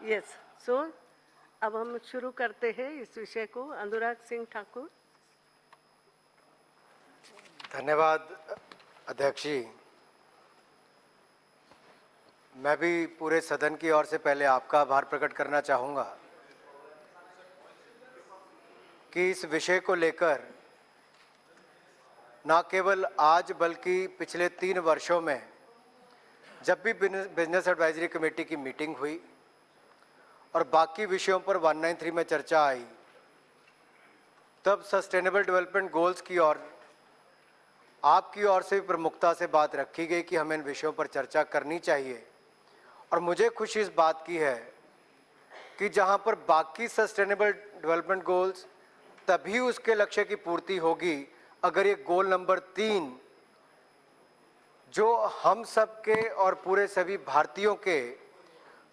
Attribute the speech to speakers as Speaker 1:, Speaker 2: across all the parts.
Speaker 1: Yes, सो अब हम शुरू करते हैं इस विषय को। अनुराग सिंह ठाकुर।
Speaker 2: धन्यवाद अध्यक्ष जी। मैं भी पूरे सदन की ओर से पहले आपका आभार प्रकट करना चाहूँगा कि इस विषय को लेकर न केवल आज बल्कि पिछले 3 वर्षों में जब भी बिजनेस एडवाइजरी कमेटी की मीटिंग हुई और बाकी विषयों पर 193 में चर्चा आई, तब सस्टेनेबल डेवलपमेंट गोल्स की ओर आपकी ओर से भी प्रमुखता से बात रखी गई कि हमें इन विषयों पर चर्चा करनी चाहिए। और मुझे खुशी इस बात की है कि जहां पर बाकी सस्टेनेबल डेवलपमेंट गोल्स तभी उसके लक्ष्य की पूर्ति होगी अगर ये गोल नंबर 3 जो हम सब के और पूरे सभी भारतीयों के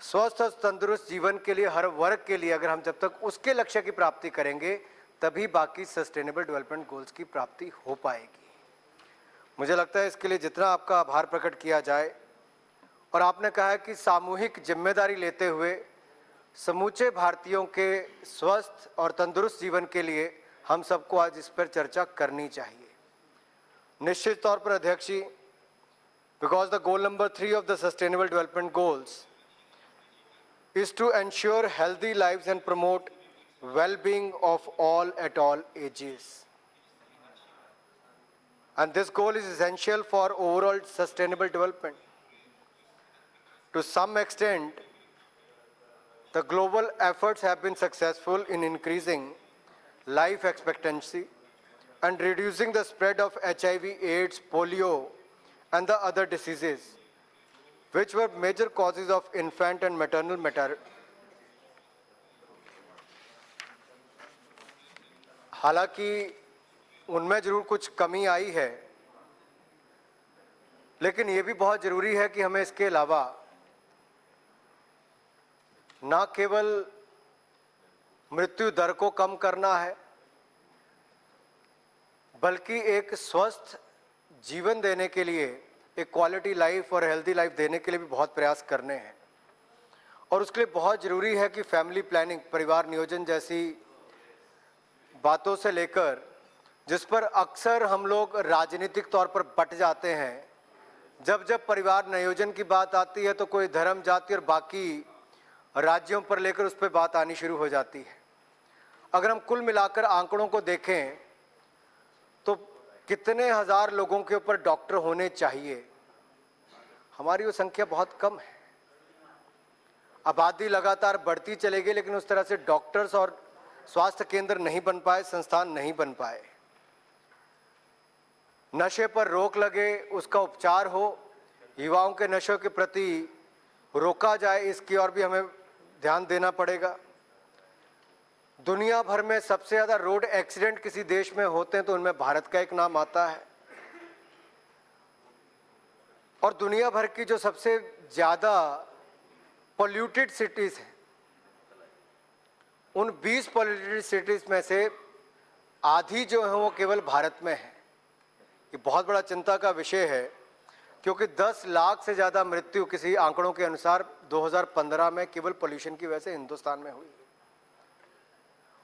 Speaker 2: स्वस्थ और तंदुरुस्त जीवन के लिए हर वर्ग के लिए अगर हम जब तक उसके लक्ष्य की प्राप्ति करेंगे तभी बाकी सस्टेनेबल डेवलपमेंट गोल्स की प्राप्ति हो पाएगी। मुझे लगता है इसके लिए जितना आपका आभार प्रकट किया जाए, और आपने कहा है कि सामूहिक जिम्मेदारी लेते हुए समूचे भारतीयों के स्वस्थ और तंदुरुस्त जीवन के लिए हम सबको आज इस पर चर्चा करनी चाहिए। निश्चित तौर पर अध्यक्ष जी, because the goal number 3 of the sustainable development goals is to ensure healthy lives and promote well-being of all at all ages. And this goal is essential for overall sustainable development. To some extent, the global efforts have been successful in increasing life expectancy and reducing the spread of HIV, AIDS, polio, and the other diseases, which were major causes of infant and maternal mortality. हालांकि उनमें जरूर कुछ कमी आई है, लेकिन ये भी बहुत ज़रूरी है कि हमें इसके अलावा न केवल मृत्यु दर को कम करना है, बल्कि एक स्वस्थ जीवन देने के लिए, एक क्वालिटी लाइफ और हेल्दी लाइफ देने के लिए भी बहुत प्रयास करने हैं। और उसके लिए बहुत ज़रूरी है कि फैमिली प्लानिंग, परिवार नियोजन जैसी बातों से लेकर जिस पर अक्सर हम लोग राजनीतिक तौर पर बट जाते हैं, जब जब परिवार नियोजन की बात आती है तो कोई धर्म, जाति और बाकी राज्यों पर लेकर उस पर बात आनी शुरू हो जाती है। अगर हम कुल मिलाकर आंकड़ों को देखें तो कितने हजार लोगों के ऊपर डॉक्टर होने चाहिए, हमारी वो संख्या बहुत कम है। आबादी लगातार बढ़ती चलेगी, लेकिन उस तरह से डॉक्टर्स और स्वास्थ्य केंद्र नहीं बन पाए, संस्थान नहीं बन पाए। नशे पर रोक लगे, उसका उपचार हो, युवाओं के नशे के प्रति रोका जाए, इसकी ओर भी हमें ध्यान देना पड़ेगा। दुनिया भर में सबसे ज़्यादा रोड एक्सीडेंट किसी देश में होते हैं तो उनमें भारत का एक नाम आता है। और दुनिया भर की जो सबसे ज़्यादा पोल्यूटेड सिटीज़ हैं, उन 20 पोल्यूटेड सिटीज़ में से आधी जो है वो केवल भारत में है। ये बहुत बड़ा चिंता का विषय है, क्योंकि 10 लाख से ज़्यादा मृत्यु किसी आंकड़ों के अनुसार 2015 में केवल पोल्यूशन की वजह से हिंदुस्तान में हुई।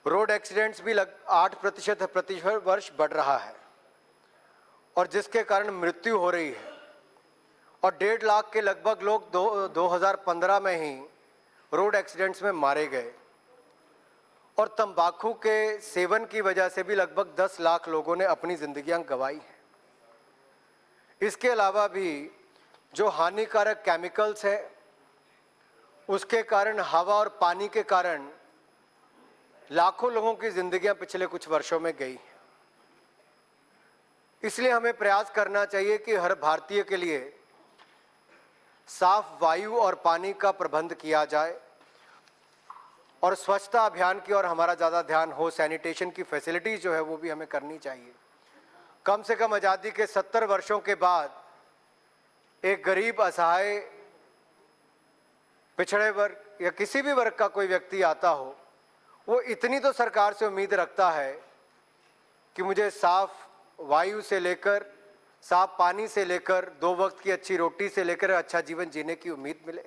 Speaker 2: रोड एक्सीडेंट्स भी 8% प्रति वर्ष बढ़ रहा है, और जिसके कारण मृत्यु हो रही है। और 1.5 लाख के लगभग लोग 2015 में ही रोड एक्सीडेंट्स में मारे गए। और तंबाकू के सेवन की वजह से भी लगभग 10 लाख लोगों ने अपनी जिंदगियां गंवाई हैं। इसके अलावा भी जो हानिकारक केमिकल्स है, उसके कारण, हवा और पानी के कारण लाखों लोगों की जिंदगियां पिछले कुछ वर्षों में गई हैं। इसलिए हमें प्रयास करना चाहिए कि हर भारतीय के लिए साफ वायु और पानी का प्रबंध किया जाए, और स्वच्छता अभियान की ओर हमारा ज़्यादा ध्यान हो। सैनिटेशन की फैसिलिटीज़ जो है वो भी हमें करनी चाहिए। कम से कम आज़ादी के 70 वर्षों के बाद एक गरीब, असहाय, पिछड़े वर्ग या किसी भी वर्ग का कोई व्यक्ति आता हो, वो इतनी तो सरकार से उम्मीद रखता है कि मुझे साफ वायु से लेकर, साफ पानी से लेकर, 2 वक्त की अच्छी रोटी से लेकर अच्छा जीवन जीने की उम्मीद मिले।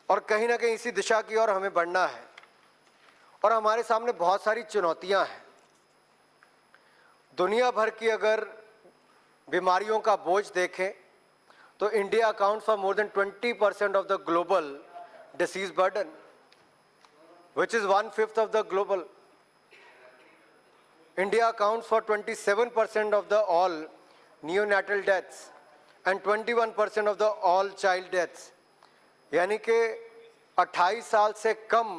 Speaker 2: और कहीं ना कहीं इसी दिशा की ओर हमें बढ़ना है। और हमारे सामने बहुत सारी चुनौतियां हैं। दुनिया भर की अगर बीमारियों का बोझ देखें तो India account for more than 20% of the global disease burden, which is 1/5 of the global. India accounts for 27% of the all neonatal deaths and 21% of the all child deaths. यानी कि 28 साल से कम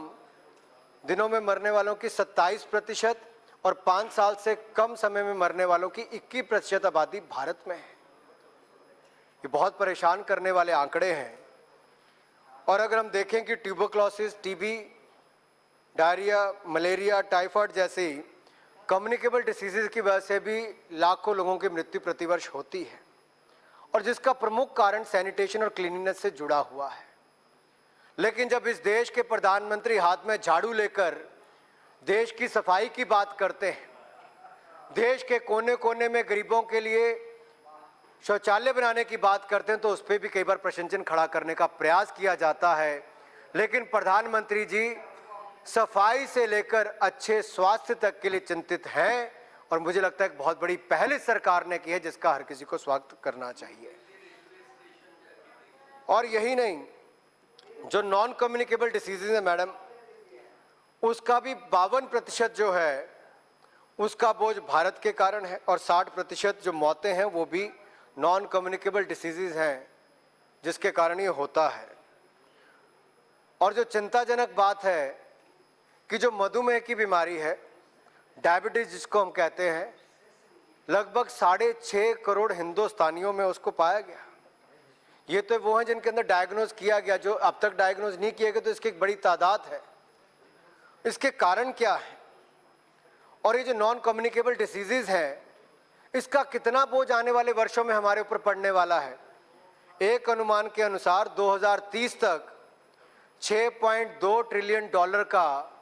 Speaker 2: दिनों में मरने वालों की 27% और 5 साल से कम समय में मरने वालों की 21% आबादी भारत में है। ये बहुत परेशान करने वाले आंकड़े हैं। और अगर हम देखें कि tuberculosis, TB, diarrhoea, malaria, typhoid जैसी कम्युनिकेबल डिसीजेज की वजह से भी लाखों लोगों की मृत्यु प्रतिवर्ष होती है, और जिसका प्रमुख कारण सैनिटेशन और क्लीनिनेस से जुड़ा हुआ है। लेकिन जब इस देश के प्रधानमंत्री हाथ में झाड़ू लेकर देश की सफाई की बात करते हैं, देश के कोने कोने में गरीबों के लिए शौचालय बनाने की बात करते हैं, तो उस पर भी कई बार प्रश्न चिन्ह खड़ा करने का प्रयास किया जाता है। लेकिन प्रधानमंत्री जी सफाई से लेकर अच्छे स्वास्थ्य तक के लिए चिंतित हैं, और मुझे लगता है कि बहुत बड़ी पहल इस सरकार ने की है, जिसका हर किसी को स्वागत करना चाहिए। और यही नहीं, जो नॉन कम्युनिकेबल डिसीजेज है मैडम, उसका भी 52% जो है उसका बोझ भारत के कारण है, और 60% जो मौतें हैं वो भी नॉन कम्युनिकेबल डिसीजेज हैं, जिसके कारण ये होता है। और जो चिंताजनक बात है कि जो मधुमेह की बीमारी है, डायबिटीज जिसको हम कहते हैं, लगभग 6.5 करोड़ हिंदुस्तानियों में उसको पाया गया। ये तो वो हैं जिनके अंदर डायग्नोज किया गया, जो अब तक डायग्नोज नहीं किए गए तो इसकी एक बड़ी तादाद है। इसके कारण क्या है? और ये जो नॉन कम्युनिकेबल डिसीजेज हैं, इसका कितना बोझ आने वाले वर्षों में हमारे ऊपर पड़ने वाला है? एक अनुमान के अनुसार 2030 तक $6.2 ट्रिलियन का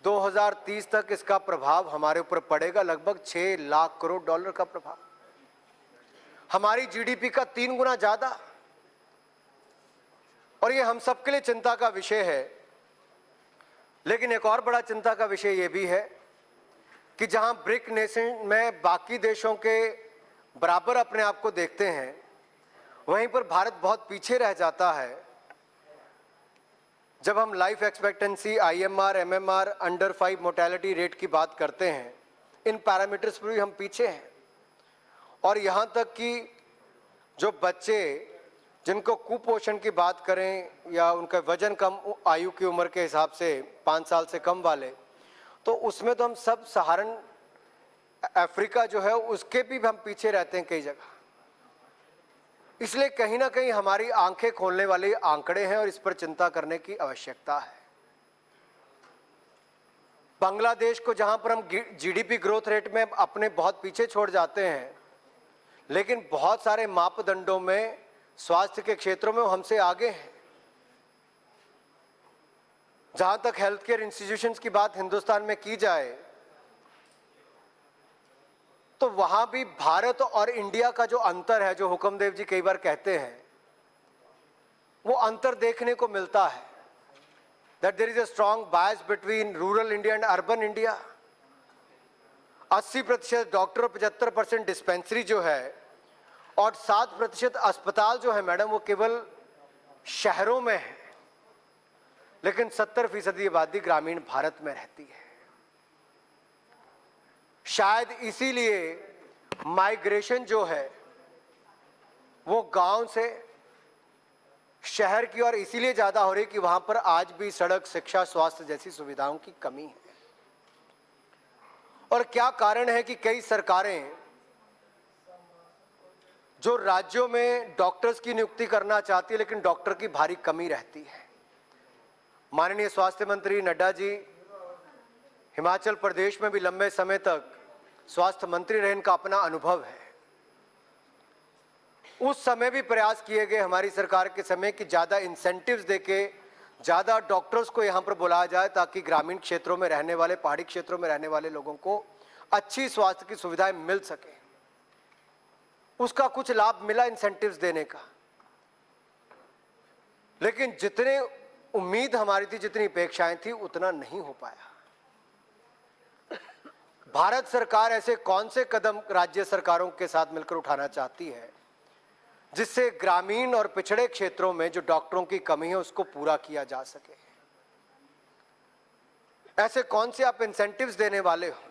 Speaker 2: 2030 तक इसका प्रभाव हमारे ऊपर पड़ेगा, लगभग $6 लाख करोड़ का प्रभाव, हमारी जीडीपी का 3 गुना ज्यादा। और ये हम सबके लिए चिंता का विषय है। लेकिन एक और बड़ा चिंता का विषय ये भी है कि जहां ब्रिक नेशन में बाकी देशों के बराबर अपने आप को देखते हैं, वहीं पर भारत बहुत पीछे रह जाता है। जब हम life expectancy, IMR, MMR, under 5 mortality rate की बात करते हैं, इन पैरामीटर्स पर भी हम पीछे हैं। और यहाँ तक कि जो बच्चे जिनको कुपोषण की बात करें या उनका वजन कम आयु की उम्र के हिसाब से 5 साल से कम वाले, तो उसमें तो हम सब सहारन अफ्रीका जो है उसके भी हम पीछे रहते हैं कई जगह। इसलिए कहीं ना कहीं हमारी आंखें खोलने वाले आंकड़े हैं और इस पर चिंता करने की आवश्यकता है। बांग्लादेश को जहां पर हम जीडीपी ग्रोथ रेट में अपने बहुत पीछे छोड़ जाते हैं, लेकिन बहुत सारे मापदंडों में स्वास्थ्य के क्षेत्रों में वो हमसे आगे हैं। जहां तक हेल्थ केयर इंस्टीट्यूशंस की बात हिंदुस्तान में की जाए, तो वहां भी भारत और इंडिया का जो अंतर है, जो हुक्मदेव जी कई बार कहते हैं, वो अंतर देखने को मिलता है। That there is a strong bias between rural India and urban India. 80% doctor और 75% डिस्पेंसरी जो है, और 7% अस्पताल जो है मैडम, वो केवल शहरों में है, लेकिन 70% आबादी ग्रामीण भारत में रहती है। शायद इसीलिए माइग्रेशन जो है वो गांव से शहर की ओर इसीलिए ज्यादा हो रही कि वहां पर आज भी सड़क, शिक्षा, स्वास्थ्य जैसी सुविधाओं की कमी है। और क्या कारण है कि कई सरकारें जो राज्यों में डॉक्टर्स की नियुक्ति करना चाहती है, लेकिन डॉक्टर की भारी कमी रहती है। माननीय स्वास्थ्य मंत्री नड्डा जी हिमाचल प्रदेश में भी लंबे समय तक स्वास्थ्य मंत्री रहे, इनका अपना अनुभव है। उस समय भी प्रयास किए गए हमारी सरकार के समय कि ज्यादा इंसेंटिव्स देके ज्यादा डॉक्टर्स को यहां पर बुलाया जाए, ताकि ग्रामीण क्षेत्रों में रहने वाले, पहाड़ी क्षेत्रों में रहने वाले लोगों को अच्छी स्वास्थ्य की सुविधाएं मिल सके। उसका कुछ लाभ मिला इंसेंटिव्स देने का, लेकिन जितने उम्मीद हमारी थी, जितनी अपेक्षाएं थी, उतना नहीं हो पाया। भारत सरकार ऐसे कौन से कदम राज्य सरकारों के साथ मिलकर उठाना चाहती है जिससे ग्रामीण और पिछड़े क्षेत्रों में जो डॉक्टरों की कमी है उसको पूरा किया जा सके? ऐसे कौन से आप इंसेंटिव्स देने वाले हो?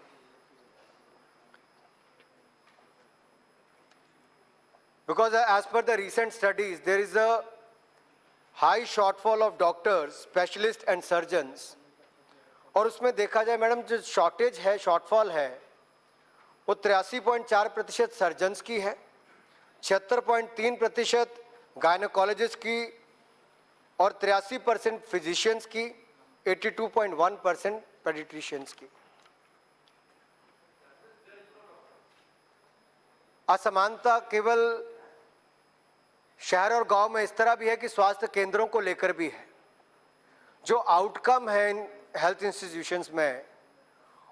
Speaker 2: Because as per the recent studies, there is a high shortfall of doctors, specialists and surgeons. और उसमें देखा जाए मैडम, जो शॉर्टेज है, शॉर्टफॉल है, वो 83.4% सर्जन्स की है, 76.3% गायनोकोलॉजिस्ट की और 83% फिजिशियंस की, 82.1% पेडिट्रिशियंस की। असमानता केवल शहर और गांव में इस तरह भी है कि स्वास्थ्य केंद्रों को लेकर भी है। जो आउटकम है इन हेल्थ इंस्टीट्यूशंस में,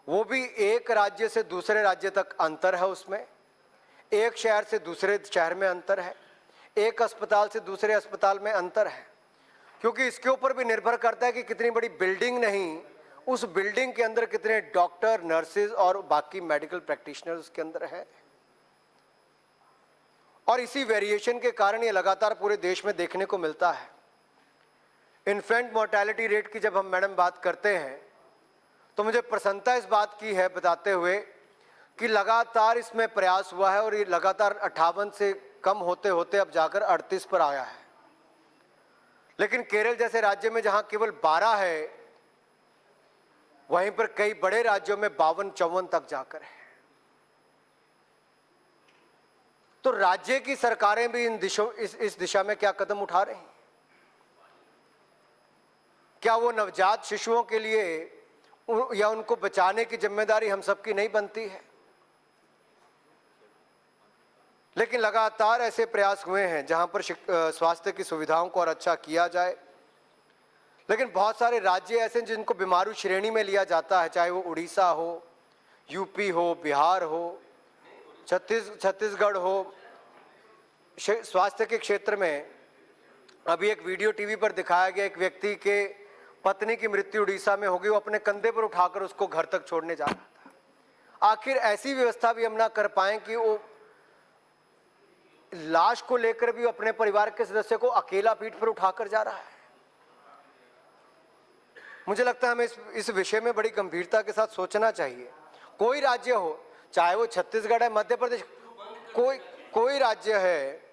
Speaker 2: वो भी एक राज्य से दूसरे राज्य तक अंतर है, उसमें एक शहर से दूसरे शहर में अंतर है, एक अस्पताल से दूसरे अस्पताल में अंतर है, क्योंकि इसके ऊपर भी निर्भर करता है कि कितनी बड़ी बिल्डिंग, नहीं उस बिल्डिंग के अंदर कितने डॉक्टर, नर्सेज और बाकी मेडिकल प्रैक्टिशनर्स उसके अंदर है। और इसी वेरिएशन के कारण ये लगातार पूरे देश में देखने को मिलता है। इन्फेंट मोर्टेलिटी रेट की जब हम मैडम बात करते हैं तो मुझे प्रसन्नता इस बात की है बताते हुए कि लगातार इसमें प्रयास हुआ है और ये लगातार 58 से कम होते होते अब जाकर 38 पर आया है। लेकिन केरल जैसे राज्य में जहां केवल 12 है, वहीं पर कई बड़े राज्यों में 52-54 तक जाकर है। तो राज्य की सरकारें भी इस दिशा में क्या कदम उठा रही हैं? क्या वो नवजात शिशुओं के लिए या उनको बचाने की जिम्मेदारी हम सबकी नहीं बनती है? लेकिन लगातार ऐसे प्रयास हुए हैं जहां पर स्वास्थ्य की सुविधाओं को और अच्छा किया जाए, लेकिन बहुत सारे राज्य ऐसे हैं जिनको बीमारू श्रेणी में लिया जाता है, चाहे वो उड़ीसा हो, यूपी हो, बिहार हो, छत्तीसगढ़ हो। स्वास्थ्य के क्षेत्र में अभी एक वीडियो टीवी पर दिखाया गया, एक व्यक्ति के पत्नी की मृत्यु उड़ीसा में हो गई, वो अपने कंधे पर उठाकर उसको घर तक छोड़ने जा रहा था। आखिर ऐसी व्यवस्था भी हम ना कर पाएं कि वो लाश को लेकर भी अपने परिवार के सदस्य को अकेला पीठ पर उठाकर जा रहा है। मुझे लगता है हमें इस विषय में बड़ी गंभीरता के साथ सोचना चाहिए। कोई राज्य हो, चाहे वो छत्तीसगढ़ है, मध्य प्रदेश, कोई राज्य है,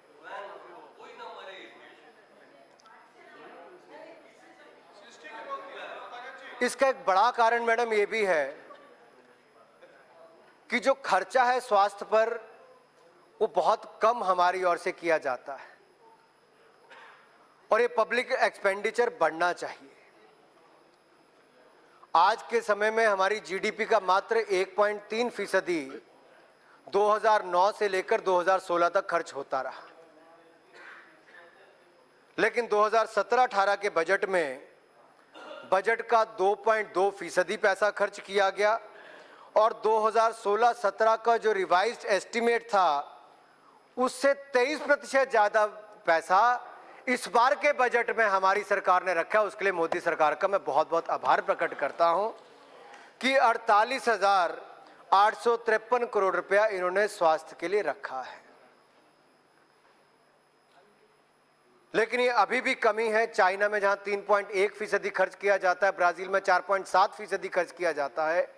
Speaker 2: इसका एक बड़ा कारण मैडम ये भी है कि जो खर्चा है स्वास्थ्य पर वो बहुत कम हमारी ओर से किया जाता है और ये पब्लिक एक्सपेंडिचर बढ़ना चाहिए। आज के समय में हमारी जीडीपी का मात्र 1.3% 2009 से लेकर 2016 तक खर्च होता रहा, लेकिन 2017-18 के बजट में बजट का 2.2% पैसा खर्च किया गया और 2016-17 का जो रिवाइज्ड एस्टीमेट था उससे 23% ज्यादा पैसा इस बार के बजट में हमारी सरकार ने रखा। उसके लिए मोदी सरकार का मैं बहुत बहुत आभार प्रकट करता हूं कि 48,853 करोड़ रुपया इन्होंने स्वास्थ्य के लिए रखा है। लेकिन ये अभी भी कमी है। चाइना में जहां 3.1% खर्च किया जाता है, ब्राजील में 4.7% खर्च किया जाता है।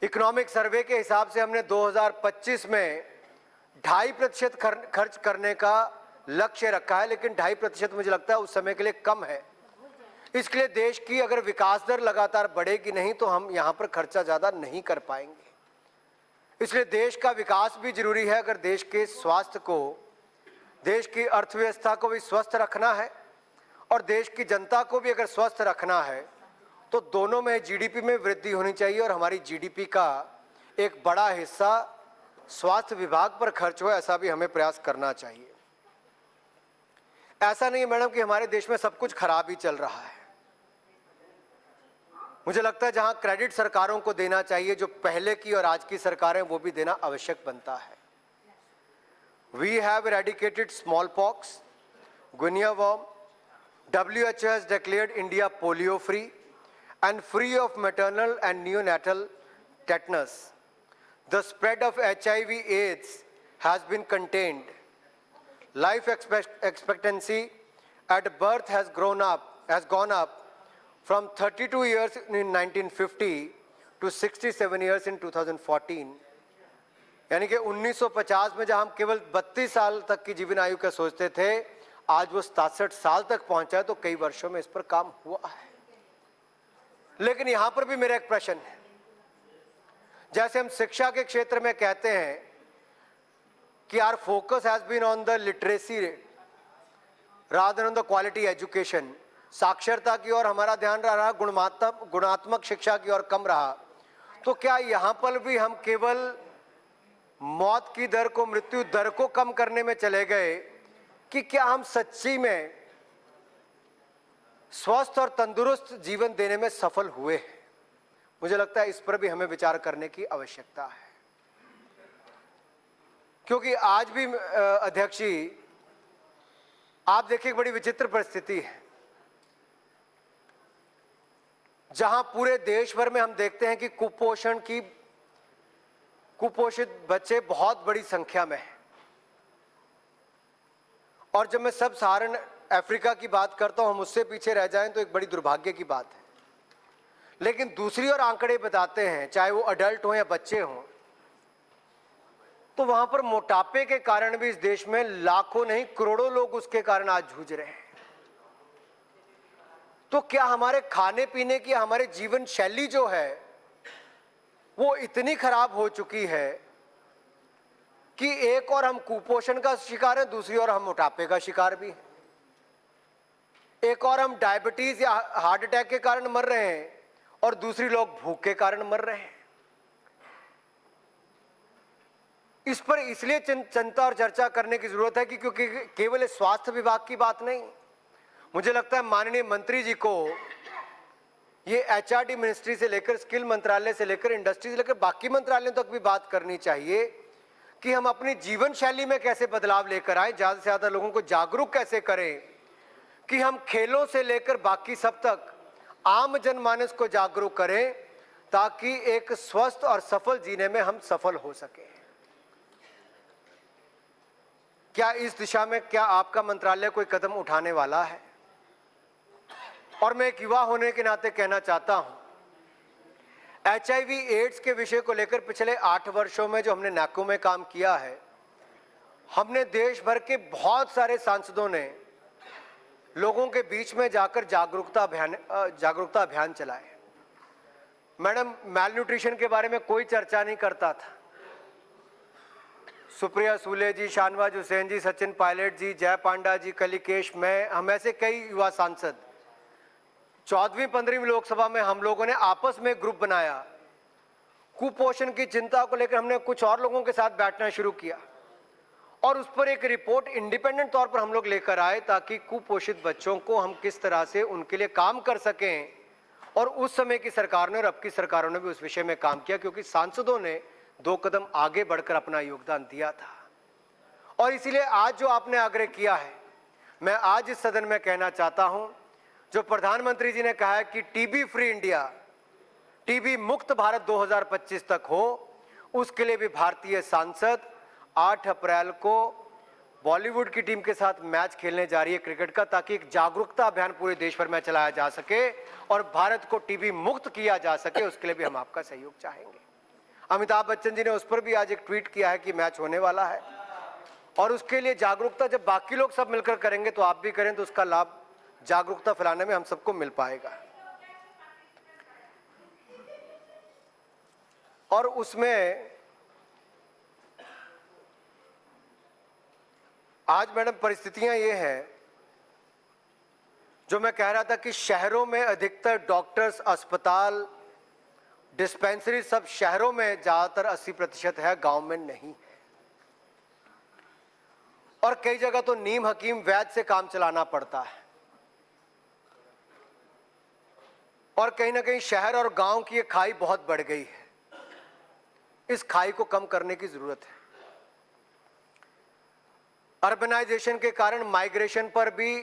Speaker 2: इकोनॉमिक सर्वे के हिसाब से हमने 2025 में 2.5% खर्च करने का लक्ष्य रखा है, लेकिन 2.5% मुझे लगता है उस समय के लिए कम है। इसके लिए देश की अगर विकास दर लगातार बढ़ेगी नहीं तो हम यहाँ पर खर्चा ज़्यादा नहीं कर पाएंगे। इसलिए देश का विकास भी जरूरी है। अगर देश के स्वास्थ्य को, देश की अर्थव्यवस्था को भी स्वस्थ रखना है और देश की जनता को भी अगर स्वस्थ रखना है तो दोनों में जीडीपी में वृद्धि होनी चाहिए और हमारी जीडीपी का एक बड़ा हिस्सा स्वास्थ्य विभाग पर खर्च हो, ऐसा भी हमें प्रयास करना चाहिए। ऐसा नहीं है मैडम कि हमारे देश में सब कुछ खराब ही चल रहा है। मुझे लगता है जहां क्रेडिट सरकारों को देना चाहिए, जो पहले की और आज की सरकारें, वो भी देना आवश्यक बनता है। We have eradicated smallpox, guinea worm, WHO has declared India polio free and free of maternal and neonatal tetanus. The spread of HIV/AIDS has been contained. Life expectancy at birth has gone up from 32 years in 1950 to 67 years in 2014. यानी कि 1950 में जब हम केवल 32 साल तक की जीवन आयु का सोचते थे, आज वो 67 साल तक पहुंचा है, तो कई वर्षों में इस पर काम हुआ है। लेकिन यहां पर भी मेरा एक प्रश्न है, जैसे हम शिक्षा के क्षेत्र में कहते हैं कि our focus has been on the literacy rate rather on the quality education, साक्षरता की ओर हमारा ध्यान रहा, गुणात्मक शिक्षा की ओर कम रहा, तो क्या यहां पर भी हम केवल मौत की दर को, मृत्यु दर को कम करने में चले गए कि क्या हम सच्ची में स्वस्थ और तंदुरुस्त जीवन देने में सफल हुए हैं? मुझे लगता है इस पर भी हमें विचार करने की आवश्यकता है, क्योंकि आज भी अध्यक्ष जी आप देखिए बड़ी विचित्र परिस्थिति है, जहां पूरे देश भर में हम देखते हैं कि कुपोषित बच्चे बहुत बड़ी संख्या में हैं। और जब मैं सब सहारण अफ्रीका की बात करता हूं, हम उससे पीछे रह जाएं तो एक बड़ी दुर्भाग्य की बात है। लेकिन दूसरी ओर आंकड़े बताते हैं, चाहे वो अडल्ट हो या बच्चे हों, तो वहां पर मोटापे के कारण भी इस देश में लाखों नहीं करोड़ों लोग उसके कारण आज जूझ रहे हैं। तो क्या हमारे खाने पीने की, हमारे जीवन शैली जो है वो इतनी खराब हो चुकी है कि एक और हम कुपोषण का शिकार हैं, दूसरी ओर हम मोटापे का शिकार भी हैं, एक और हम डायबिटीज या हार्ट अटैक के कारण मर रहे हैं और दूसरी लोग भूख के कारण मर रहे हैं। इस पर इसलिए चिंता और चर्चा करने की जरूरत है कि क्योंकि केवल स्वास्थ्य विभाग की बात नहीं, मुझे लगता है माननीय मंत्री जी को ये एचआरडी मिनिस्ट्री से लेकर, स्किल मंत्रालय से लेकर, इंडस्ट्री से लेकर बाकी मंत्रालयों तक भी बात करनी चाहिए कि हम अपनी जीवन शैली में कैसे बदलाव लेकर आए, ज्यादा से ज्यादा लोगों को जागरूक कैसे करें, कि हम खेलों से लेकर बाकी सब तक आम जनमानस को जागरूक करें, ताकि एक स्वस्थ और सफल जीने में हम सफल हो सके। क्या इस दिशा में क्या आपका मंत्रालय कोई कदम उठाने वाला है? और मैं एक युवा होने के नाते कहना चाहता हूं, HIV/AIDS के विषय को लेकर पिछले 8 वर्षों में जो हमने NACO में काम किया है, हमने देश भर के बहुत सारे सांसदों ने लोगों के बीच में जाकर जागरूकता अभियान चलाए। मैडम, मैल न्यूट्रिशन के बारे में कोई चर्चा नहीं करता था। सुप्रिया सूले जी, शाहनवाज हुसैन जी, सचिन पायलट जी, जय पांडा जी, कलिकेश, मैं, हम ऐसे कई युवा सांसद 14वीं 15वीं लोकसभा में हम लोगों ने आपस में ग्रुप बनाया। कुपोषण की चिंता को लेकर हमने कुछ और लोगों के साथ बैठना शुरू किया और उस पर एक रिपोर्ट इंडिपेंडेंट तौर पर हम लोग लेकर आए, ताकि कुपोषित बच्चों को हम किस तरह से उनके लिए काम कर सकें। और उस समय की सरकार ने और अब की सरकारों ने भी उस विषय में काम किया, क्योंकि सांसदों ने 2 कदम आगे बढ़कर अपना योगदान दिया था। और इसीलिए आज जो आपने आग्रह किया है, मैं आज इस सदन में कहना चाहता हूं, जो प्रधानमंत्री जी ने कहा है कि टीबी फ्री इंडिया, टीबी मुक्त भारत 2025 तक हो, उसके लिए भी भारतीय सांसद 8 अप्रैल को बॉलीवुड की टीम के साथ मैच खेलने जा रही है क्रिकेट का, ताकि एक जागरूकता अभियान पूरे देश भर में चलाया जा सके और भारत को टीबी मुक्त किया जा सके। उसके लिए भी हम आपका सहयोग चाहेंगे। अमिताभ बच्चन जी ने उस पर भी आज एक ट्वीट किया है कि मैच होने वाला है, और उसके लिए जागरूकता जब बाकी लोग सब मिलकर करेंगे तो आप भी करें, तो उसका लाभ जागरूकता फैलाने में हम सबको मिल पाएगा। और उसमें आज मैडम परिस्थितियां ये हैं, जो मैं कह रहा था कि शहरों में अधिकतर डॉक्टर्स, अस्पताल, डिस्पेंसरी सब शहरों में ज्यादातर 80% है, गांव में नहीं है। और कई जगह तो नीम हकीम वैद्य से काम चलाना पड़ता है। और कहीं ना कहीं शहर और गांव की ये खाई बहुत बढ़ गई है। इस खाई को कम करने की जरूरत है। अर्बनाइजेशन के कारण माइग्रेशन पर भी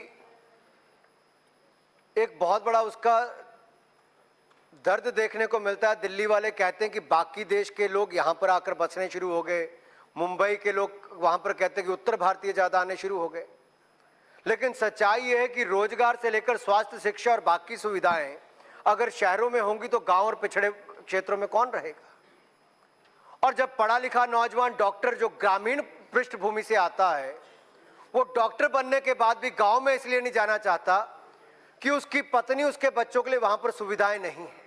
Speaker 2: एक बहुत बड़ा उसका दर्द देखने को मिलता है। दिल्ली वाले कहते हैं कि बाकी देश के लोग यहाँ पर आकर बसने शुरू हो गए, मुंबई के लोग वहाँ पर कहते हैं कि उत्तर भारतीय ज़्यादा आने शुरू हो गए। लेकिन सच्चाई ये है कि रोजगार से लेकर स्वास्थ्य, शिक्षा और बाकी सुविधाएं अगर शहरों में होंगी तो गांव और पिछड़े क्षेत्रों में कौन रहेगा? और जब पढ़ा लिखा नौजवान डॉक्टर जो ग्रामीण पृष्ठभूमि से आता है, वो डॉक्टर बनने के बाद भी गांव में इसलिए नहीं जाना चाहता कि उसकी पत्नी, उसके बच्चों के लिए वहां पर सुविधाएं नहीं है।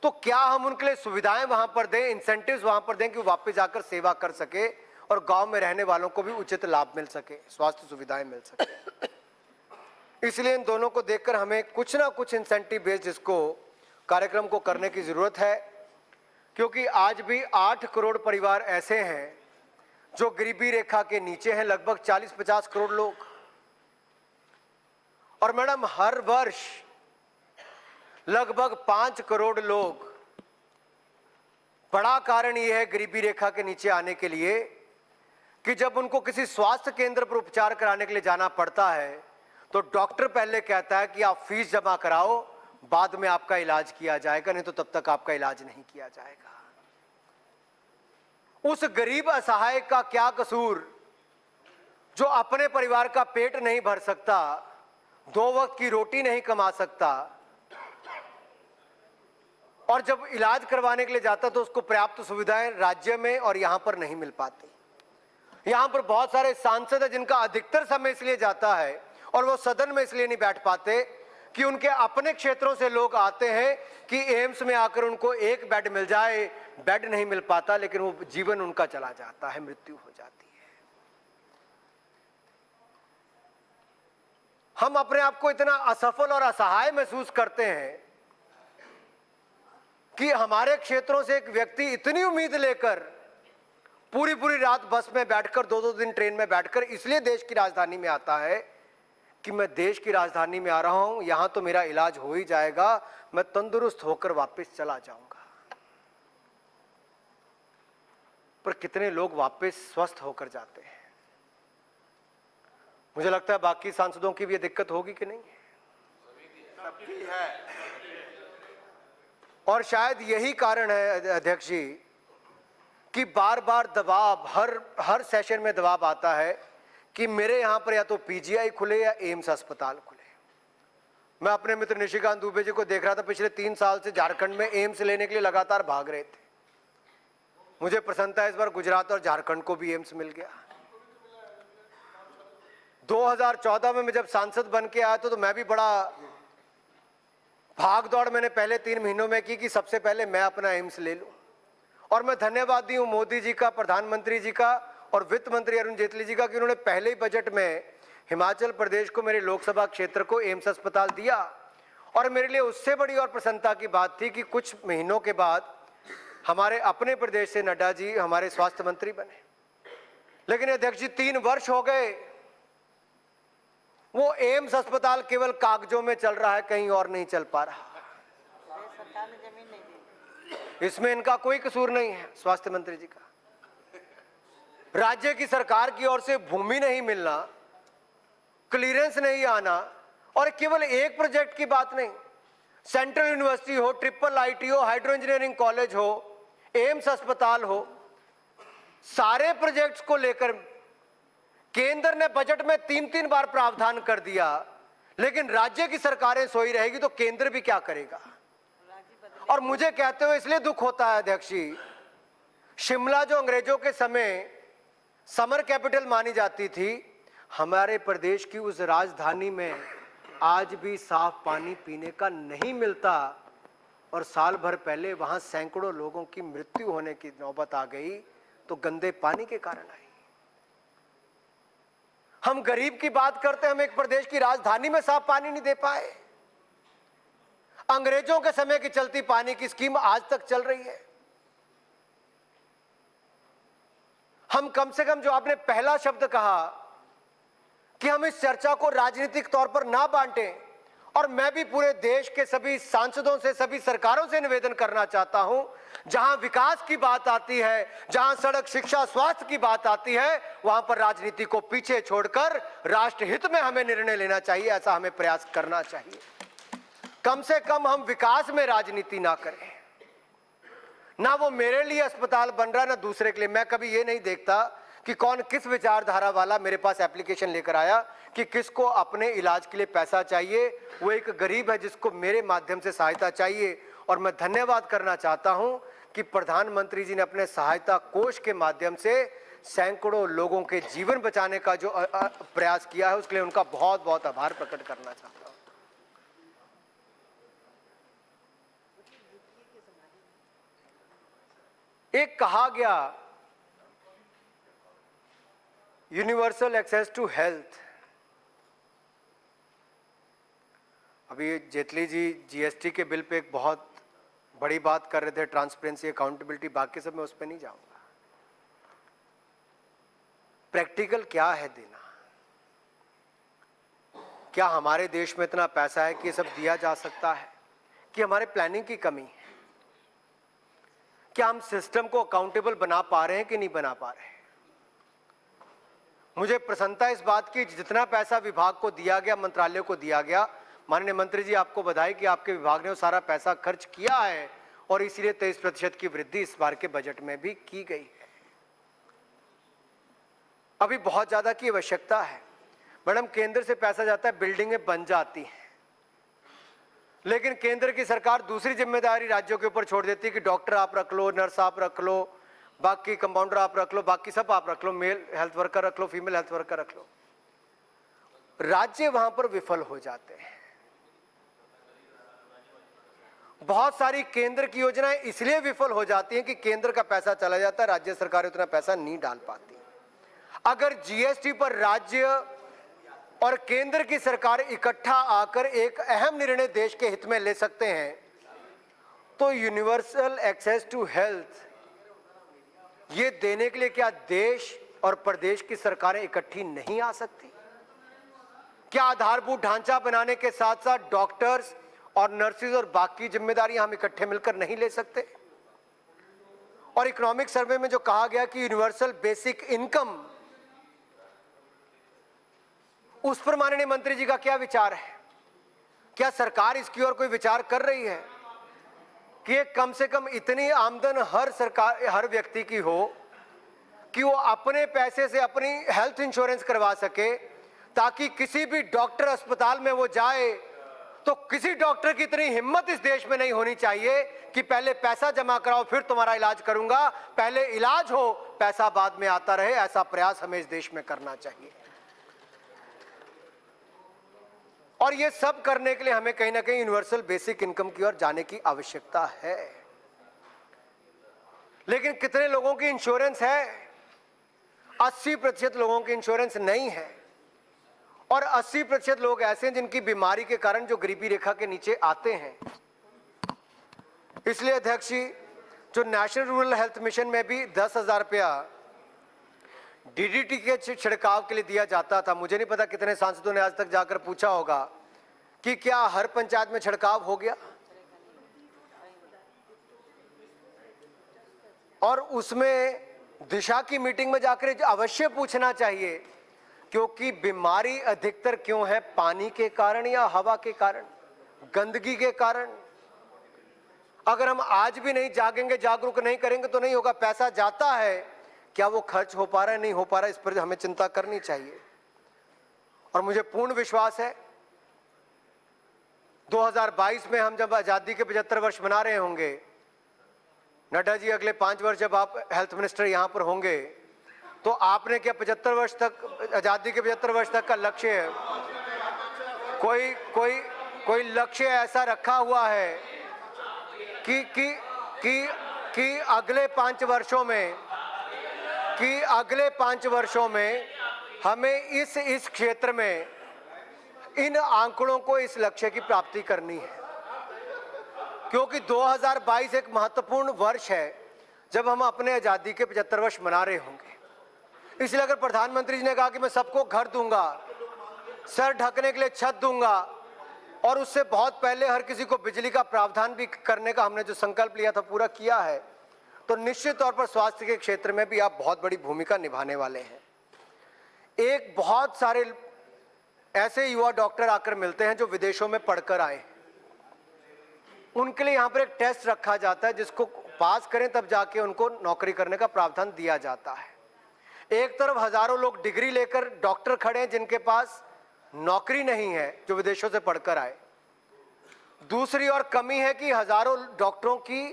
Speaker 2: तो क्या हम उनके लिए सुविधाएं वहां पर दें, इंसेंटिव्स वहां पर दें कि वो वापस जाकर सेवा कर सके और गांव में रहने वालों को भी उचित लाभ मिल सके, स्वास्थ्य सुविधाएं मिल सके। इसलिए इन दोनों को देखकर हमें कुछ ना कुछ इंसेंटिव बेस्ड इसको कार्यक्रम को करने की जरूरत है, क्योंकि आज भी 8 करोड़ परिवार ऐसे हैं जो गरीबी रेखा के नीचे हैं, लगभग 40-50 करोड़ लोग। और मैडम, हर वर्ष लगभग 5 करोड़ लोग, बड़ा कारण यह है गरीबी रेखा के नीचे आने के लिए कि जब उनको किसी स्वास्थ्य केंद्र पर उपचार कराने के लिए जाना पड़ता है तो डॉक्टर पहले कहता है कि आप फीस जमा कराओ, बाद में आपका इलाज किया जाएगा, नहीं तो तब तक आपका इलाज नहीं किया जाएगा। उस गरीब असहाय का क्या कसूर जो अपने परिवार का पेट नहीं भर सकता, 2 वक्त की रोटी नहीं कमा सकता, और जब इलाज करवाने के लिए जाता तो उसको पर्याप्त सुविधाएं राज्य में और यहां पर नहीं मिल पाती। यहां पर बहुत सारे सांसद हैं जिनका अधिकतर समय इसलिए जाता है और वो सदन में इसलिए नहीं बैठ पाते कि उनके अपने क्षेत्रों से लोग आते हैं कि एम्स में आकर उनको एक बेड मिल जाए, बेड नहीं मिल पाता, लेकिन वो जीवन उनका चला जाता है, मृत्यु हो जाती है। हम अपने आप को इतना असफल और असहाय महसूस करते हैं कि हमारे क्षेत्रों से एक व्यक्ति इतनी उम्मीद लेकर पूरी पूरी रात बस में बैठकर, 2-2 दिन ट्रेन में बैठकर इसलिए देश की राजधानी में आता है कि मैं देश की राजधानी में आ रहा हूं, यहां तो मेरा इलाज हो ही जाएगा, मैं तंदुरुस्त होकर वापस चला जाऊंगा। पर कितने लोग वापस स्वस्थ होकर जाते हैं? मुझे लगता है बाकी सांसदों की भी ये दिक्कत होगी कि नहीं? सबकी है। और शायद यही कारण है अध्यक्ष जी कि बार बार दबाव, हर सेशन में दबाव आता है कि मेरे यहां पर या तो पीजीआई खुले या एम्स अस्पताल खुले। मैं अपने मित्र निशिकांत दुबे जी को देख रहा था, पिछले 3 साल से झारखंड में एम्स लेने के लिए लगातार भाग रहे थे। मुझे प्रसन्नता है इस बार गुजरात और झारखंड को भी एम्स मिल गया। 2014 में मैं जब सांसद बन के आया तो मैं भी बड़ा भाग दौड़ मैंने पहले 3 महीनों में की कि सबसे पहले मैं अपना एम्स ले लूं। और मैं धन्यवादी हूं मोदी जी का, प्रधानमंत्री जी का और वित्त मंत्री अरुण जेटली जी का कि उन्होंने पहले ही बजट में हिमाचल प्रदेश को, मेरे लोकसभा क्षेत्र को एम्स अस्पताल दिया। और मेरे लिए उससे बड़ी और प्रसन्नता की बात थी कि कुछ महीनों के बाद हमारे अपने प्रदेश से नड्डा जी हमारे स्वास्थ्य मंत्री बने। लेकिन अध्यक्ष जी 3 वर्ष हो गए, वो एम्स अस्पताल केवल कागजों में चल रहा है, कहीं और नहीं चल पा रहा। इसमें इनका कोई कसूर नहीं है, स्वास्थ्य मंत्री जी का। राज्य की सरकार की ओर से भूमि नहीं मिलना, क्लियरेंस नहीं आना, और केवल एक प्रोजेक्ट की बात नहीं, सेंट्रल यूनिवर्सिटी हो, ट्रिपल आईटी हो, हाइड्रो इंजीनियरिंग कॉलेज हो, एम्स अस्पताल हो, सारे प्रोजेक्ट्स को लेकर केंद्र ने बजट में 3-3 बार प्रावधान कर दिया, लेकिन राज्य की सरकारें सोई रहेगी तो केंद्र भी क्या करेगा? और मुझे कहते हुए इसलिए दुख होता है अध्यक्ष जी, शिमला जो अंग्रेजों के समय समर कैपिटल मानी जाती थी, हमारे प्रदेश की उस राजधानी में आज भी साफ पानी पीने का नहीं मिलता, और साल भर पहले वहां सैकड़ों लोगों की मृत्यु होने की नौबत आ गई तो गंदे पानी के कारण आई। हम गरीब की बात करते हैं, हम एक प्रदेश की राजधानी में साफ पानी नहीं दे पाए। अंग्रेजों के समय की चलती पानी की स्कीम आज तक चल रही है। हम कम से कम, जो आपने पहला शब्द कहा कि हम इस चर्चा को राजनीतिक तौर पर ना बांटें, और मैं भी पूरे देश के सभी सांसदों से, सभी सरकारों से निवेदन करना चाहता हूं, जहां विकास की बात आती है, जहां सड़क, शिक्षा, स्वास्थ्य की बात आती है, वहां पर राजनीति को पीछे छोड़कर राष्ट्रहित में हमें निर्णय लेना चाहिए, ऐसा हमें प्रयास करना चाहिए। कम से कम हम विकास में राजनीति ना करें। ना वो मेरे लिए अस्पताल बन रहा, ना दूसरे के लिए। मैं कभी ये नहीं देखता कि कौन किस विचारधारा वाला मेरे पास एप्लीकेशन लेकर आया कि किसको अपने इलाज के लिए पैसा चाहिए। वो एक गरीब है जिसको मेरे माध्यम से सहायता चाहिए। और मैं धन्यवाद करना चाहता हूं कि प्रधानमंत्री जी ने अपने सहायता कोष के माध्यम से सैकड़ों लोगों के जीवन बचाने का जो प्रयास किया है, उसके लिए उनका बहुत बहुत आभार प्रकट करना चाहता हूं। एक कहा गया यूनिवर्सल एक्सेस टू हेल्थ। अभी जेटली जी जीएसटी के बिल पे एक बहुत बड़ी बात कर रहे थे, ट्रांसपेरेंसी, अकाउंटेबिलिटी, बाकी सब मैं उस पर नहीं जाऊंगा। प्रैक्टिकल क्या है देना? क्या हमारे देश में इतना पैसा है कि ये सब दिया जा सकता है, कि हमारे प्लानिंग की कमी है? क्या हम सिस्टम को अकाउंटेबल बना पा रहे हैं कि नहीं बना पा रहे हैं? मुझे प्रसन्नता इस बात की, जितना पैसा विभाग को दिया गया, मंत्रालय को दिया गया, माननीय मंत्री जी आपको बधाई कि आपके विभाग ने वो सारा पैसा खर्च किया है और इसीलिए 23% की वृद्धि इस बार के बजट में भी की गई है। अभी बहुत ज्यादा की आवश्यकता है। मैडम, केंद्र से पैसा जाता है, बिल्डिंगें बन जाती हैं, लेकिन केंद्र की सरकार दूसरी जिम्मेदारी राज्यों के ऊपर छोड़ देती है कि डॉक्टर आप रख लो, नर्स आप रख लो, बाकी कंपाउंडर आप रख लो, बाकी सब आप रख लो, मेल हेल्थ वर्कर रख लो, फीमेल हेल्थ वर्कर रख लो। राज्य वहां पर विफल हो जाते हैं। बहुत सारी केंद्र की योजनाएं इसलिए विफल हो जाती हैं कि केंद्र का पैसा चला जाता है, राज्य सरकार उतना पैसा नहीं डाल पाती। अगर जीएसटी पर राज्य और केंद्र की सरकार इकट्ठा आकर एक अहम निर्णय देश के हित में ले सकते हैं, तो यूनिवर्सल एक्सेस टू हेल्थ ये देने के लिए क्या देश और प्रदेश की सरकारें इकट्ठी नहीं आ सकती? क्या आधारभूत ढांचा बनाने के साथ साथ डॉक्टर्स और नर्सेज और बाकी जिम्मेदारियां हम इकट्ठे मिलकर नहीं ले सकते? और इकोनॉमिक सर्वे में जो कहा गया कि यूनिवर्सल बेसिक इनकम, उस पर माननीय मंत्री जी का क्या विचार है? क्या सरकार इसकी ओर कोई विचार कर रही है कि कम से कम इतनी आमदन हर व्यक्ति की हो कि वो अपने पैसे से अपनी हेल्थ इंश्योरेंस करवा सके, ताकि किसी भी डॉक्टर अस्पताल में वो जाए तो किसी डॉक्टर की इतनी हिम्मत इस देश में नहीं होनी चाहिए कि पहले पैसा जमा कराओ फिर तुम्हारा इलाज करूंगा, पहले इलाज हो पैसा बाद में आता रहे। ऐसा प्रयास हमें इस देश में करना चाहिए। और ये सब करने के लिए हमें कहीं ना कहीं यूनिवर्सल बेसिक इनकम की ओर जाने की आवश्यकता है। लेकिन कितने लोगों की इंश्योरेंस है? 80% लोगों की इंश्योरेंस नहीं है। और 80% लोग ऐसे हैं जिनकी बीमारी के कारण जो गरीबी रेखा के नीचे आते हैं। इसलिए अध्यक्ष जी, जो नेशनल रूरल हेल्थ मिशन में भी 10,000 रुपया डीडीटी के छिड़काव के लिए दिया जाता था। मुझे नहीं पता कितने सांसदों ने आज तक जाकर पूछा होगा कि क्या हर पंचायत में छिड़काव हो गया। और उसमें दिशा की मीटिंग में जाकर अवश्य पूछना चाहिए, क्योंकि बीमारी अधिकतर क्यों है? पानी के कारण या हवा के कारण, गंदगी के कारण। अगर हम आज भी नहीं जागेंगे, जागरूक नहीं करेंगे तो नहीं होगा। पैसा जाता है, क्या वो खर्च हो पा रहा है, नहीं हो पा रहा है, इस पर हमें चिंता करनी चाहिए। और मुझे पूर्ण विश्वास है 2022 में हम जब आजादी के 75 वर्ष मना रहे होंगे, नड्डा जी अगले 5 वर्ष जब आप हेल्थ मिनिस्टर यहां पर होंगे, तो आपने क्या 75 वर्ष तक, आजादी के 75 वर्ष तक का लक्ष्य है, कोई लक्ष्य ऐसा रखा हुआ है कि अगले 5 वर्षों में हमें इस क्षेत्र में इन आंकड़ों को, इस लक्ष्य की प्राप्ति करनी है। क्योंकि 2022 एक महत्वपूर्ण वर्ष है जब हम अपने आजादी के 75 वर्ष मना रहे होंगे। इसलिए अगर प्रधानमंत्री जी ने कहा कि मैं सबको घर दूंगा, सर ढकने के लिए छत दूंगा, और उससे बहुत पहले हर किसी को बिजली का प्रावधान भी करने का हमने जो संकल्प लिया था पूरा किया है, तो निश्चित तौर पर स्वास्थ्य के क्षेत्र में भी आप बहुत बड़ी भूमिका निभाने वाले हैं। एक बहुत सारे ऐसे युवा डॉक्टर आकर मिलते हैं जो विदेशों में पढ़कर आए, उनके लिए यहाँ पर एक टेस्ट रखा जाता है, जिसको पास करें तब जाके उनको नौकरी करने का प्रावधान दिया जाता है। एक तरफ हजारों लोग डिग्री लेकर डॉक्टर खड़े हैं जिनके पास नौकरी नहीं है, जो विदेशों से पढ़कर आए। दूसरी ओर कमी है कि हजारों डॉक्टरों की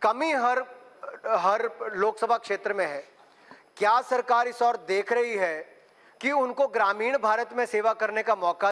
Speaker 2: कमी हर लोकसभा क्षेत्र में है। क्या सरकार इस ओर देख रही है कि उनको ग्रामीण भारत में सेवा करने का मौका